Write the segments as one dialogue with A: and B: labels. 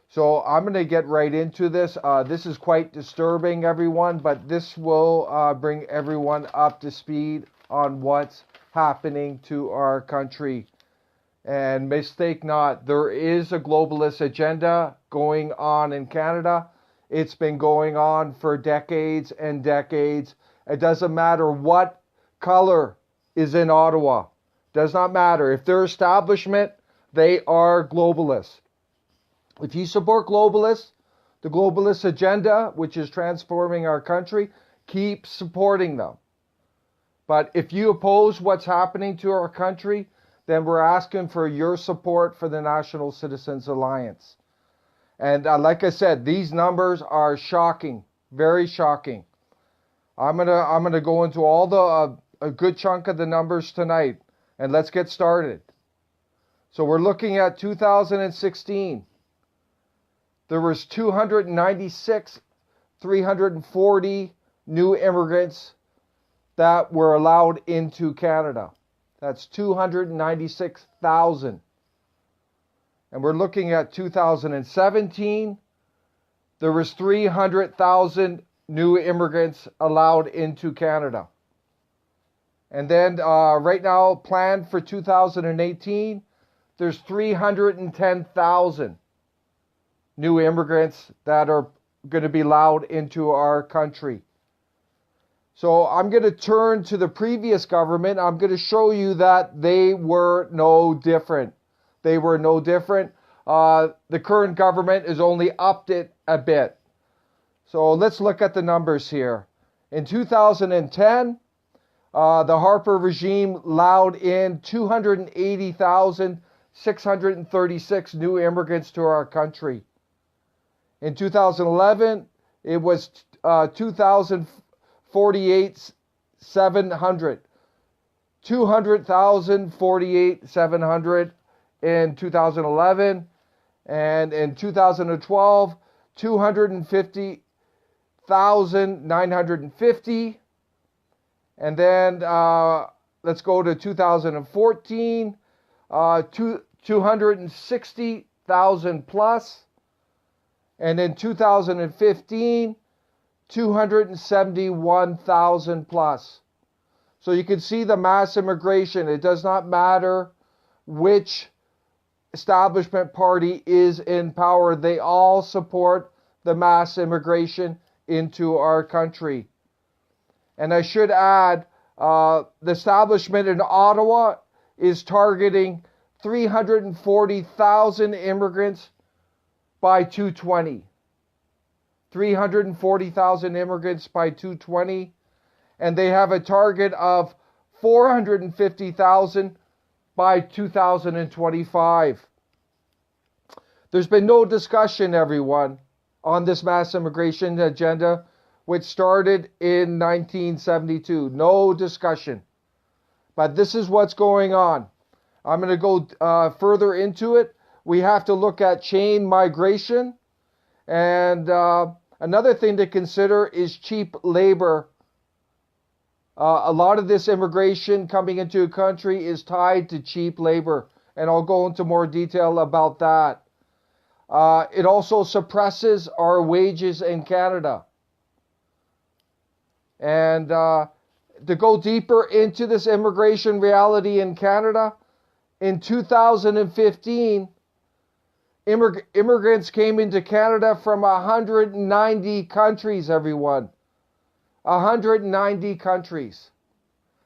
A: So I'm going to get right into this. This is quite disturbing, everyone, but this will bring everyone up to speed on what's happening to our country. And mistake not, there is a globalist agenda going on in Canada. It's been going on for decades and decades. It doesn't matter what color is in Ottawa. Does not matter. If they're establishment, they are globalists. If you support globalists, the globalist agenda, which is transforming our country, keep supporting them. But if you oppose what's happening to our country, then we're asking for your support for the National Citizens Alliance. And like I said, these numbers are shocking, very shocking. I'm gonna go into all the a good chunk of the numbers tonight, and let's get started. So we're looking at 2016. There was 340 new immigrants that were allowed into Canada. That's 296,000. And we're looking at 2017. There was 300,000 new immigrants allowed into Canada. And then right now, planned for 2018, there's 310,000 new immigrants that are going to be allowed into our country. So I'm going to turn to the previous government. I'm going to show you that they were no different. They were no different. The current government has only upped it a bit. So let's look at the numbers here. In 2010, the Harper regime allowed in 280,636 new immigrants to our country. In 2011, it was 200,048,700. 200,048,700 in 2011. And in 2012, 250,950. And then let's go to 2014, 260,000 plus. And in 2015, 271,000 plus. So you can see the mass immigration. It does not matter which establishment party is in power. They all support the mass immigration into our country. And I should add, the establishment in Ottawa is targeting 340,000 immigrants by 2020. 340,000 immigrants by 2020. And they have a target of 450,000 by 2025. There's been no discussion, everyone, on this mass immigration agenda, which started in 1972. No discussion. But this is what's going on. I'm going to go further into it. We have to look at chain migration. And another thing to consider is cheap labor. A lot of this immigration coming into a country is tied to cheap labor. And I'll go into more detail about that. It also suppresses our wages in Canada. And to go deeper into this immigration reality in Canada, in 2015, immigrants came into Canada from 190 countries, everyone. 190 countries.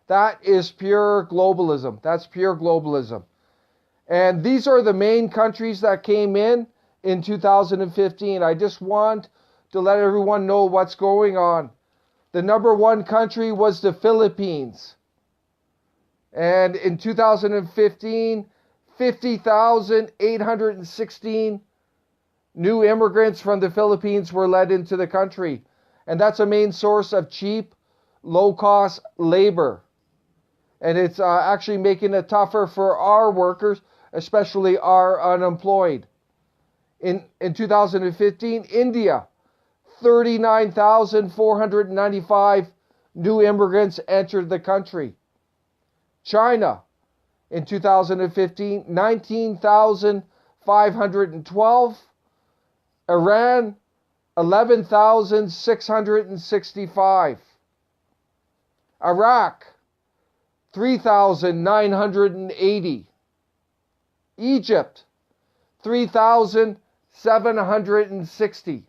A: That is pure globalism. That's pure globalism. And these are the main countries that came in 2015. I just want to let everyone know what's going on. The number one country was the Philippines. And in 2015, 50,816 new immigrants from the Philippines were led into the country. And that's a main source of cheap, low-cost labor. And it's actually making it tougher for our workers, especially our unemployed. In 2015, India, 39,495 new immigrants entered the country. China, in 2015, 19,512 Iran, 11,665. Iraq, 3,980. Egypt, 3,760.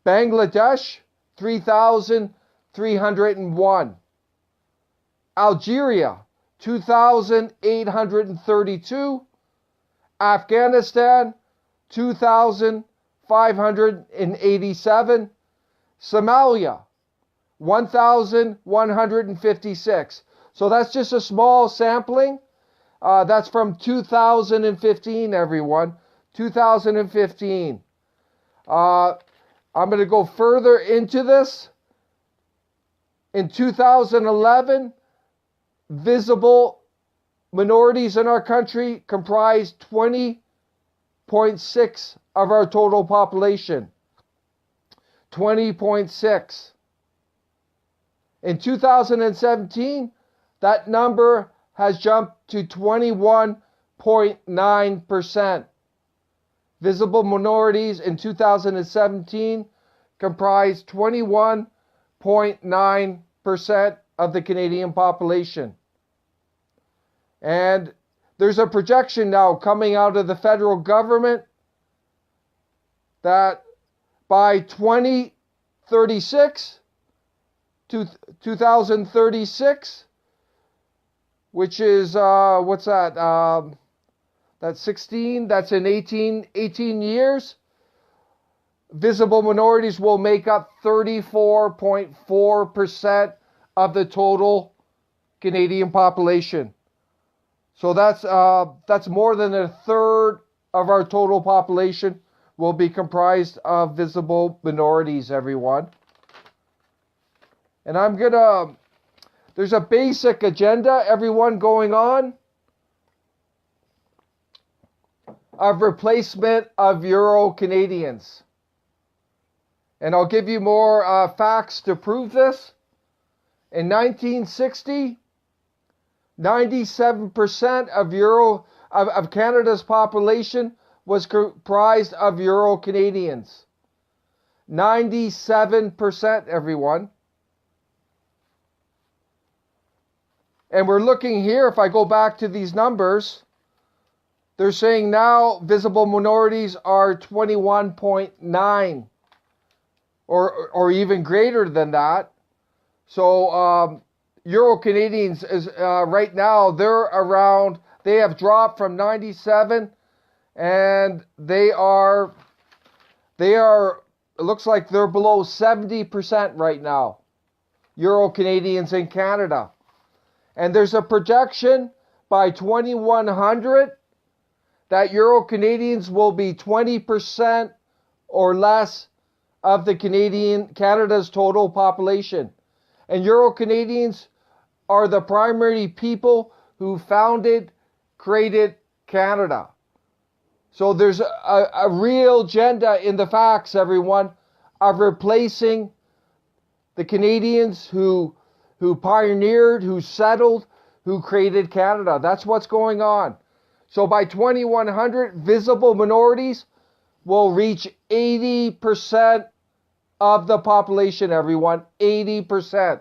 A: Bangladesh, 3,301. Algeria, 2,832. Afghanistan, 2,587. Somalia, 1,156. So that's just a small sampling. That's from 2015, everyone. 2015. I'm going to go further into this. In 2011, visible minorities in our country comprised 20.6 of our total population. 20.6. In 2017, that number has jumped to 21.9%. Visible minorities in 2017 comprised 21.9% of the Canadian population. And there's a projection now coming out of the federal government that by 2036, 2036, which is, what's that? That's 16, that's in 18 years. Visible minorities will make up 34.4% of the total Canadian population. So that's more than a third of our total population will be comprised of visible minorities, everyone. And there's a basic agenda, everyone, going on of replacement of EuroCanadians. And I'll give you more facts to prove this. In 1960, 97% of Canada's population was comprised of EuroCanadians. 97%, everyone. And we're looking here, if I go back to these numbers, they're saying now visible minorities are 21.9 or even greater than that. So EuroCanadians is right now, they have dropped from 97 and they are, it looks like they're below 70% right now. EuroCanadians in Canada. And there's a projection by 2100 that EuroCanadians will be 20% or less of the Canada's total population. And EuroCanadians are the primary people who created Canada. So there's a real agenda in the facts, everyone, of replacing the Canadians who pioneered, who settled, who created Canada. That's what's going on. So by 2100, visible minorities will reach 80% of the population, everyone. 80%.